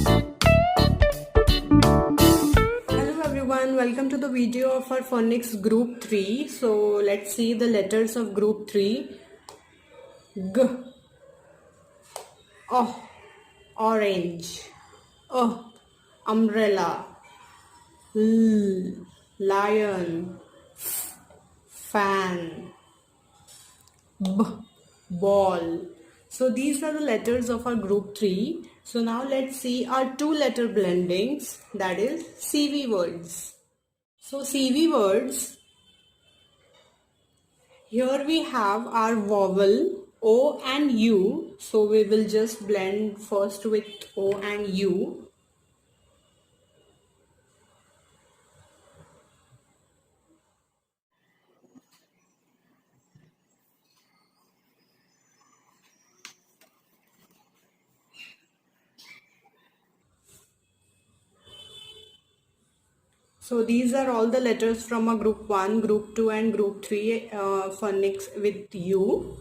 Hello everyone, welcome to the video of our phonics group 3. So let's see the letters of group 3. G, oh, orange, umbrella, L, lion, fan, B, ball. So these are the letters of our group 3. So now let's see our two letter blendings, that is CV words. So CV words, here we have our vowel O and U. So we will just blend first with O and U. So these are all the letters from a group 1, group 2 and group 3 phonics with U,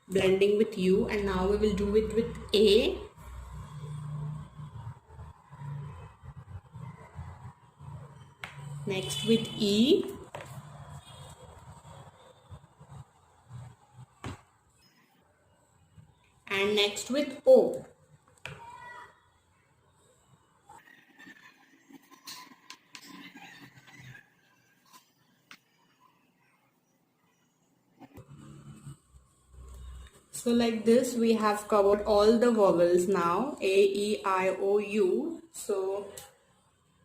blending with U, and now we will do it with A. Next with E. And next with O. So like this we have covered all the vowels now, A, E, I, O, U. So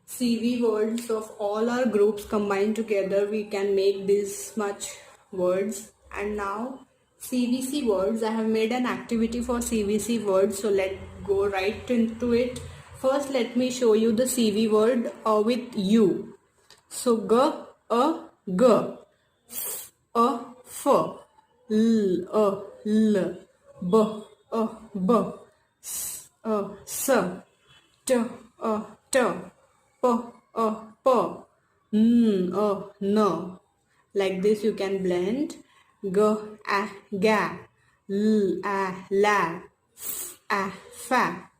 CV words of all our groups combined together, we can make this much words. And now CVC words, I have made an activity for CVC words, so let's go right into it. First let me show you the CV word with U. So G, F, L, B, S, T, P, N. Like this you can blend. G, A, ga, L, A, la, F, A, fa,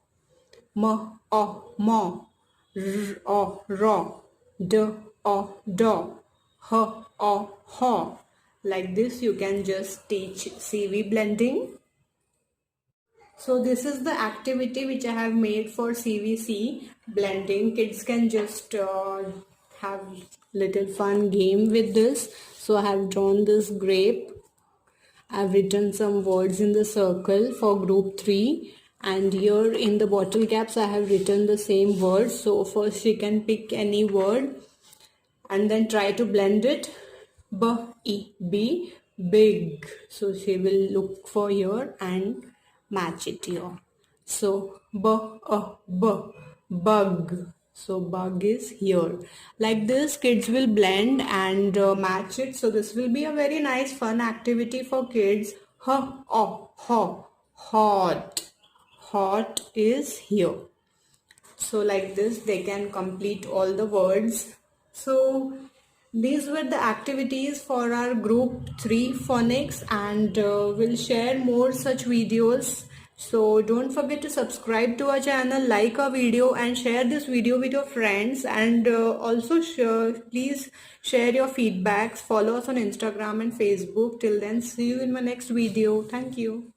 M, O, mo, R, O, ro, D, O, do, H, O, ho. Like this you can just teach CV blending. So this is the activity which I have made for CVC blending. Kids can just have little fun game with this. So I have drawn this grape. I have written some words in the circle for group 3. And here in the bottle caps I have written the same words. So first she can pick any word and then try to blend it. B, big. So she will look for here and match it here. So bug. So bug is here. Like this kids will blend and match it. So this will be a very nice fun activity for kids. Hot. Hot is here. So like this they can complete all the words. So these were the activities for our group 3 phonics, and we'll share more such videos. So don't forget to subscribe to our channel, like our video and share this video with your friends, and also please share your feedbacks. Follow us on Instagram and Facebook. Till then, see you in my next video. Thank you.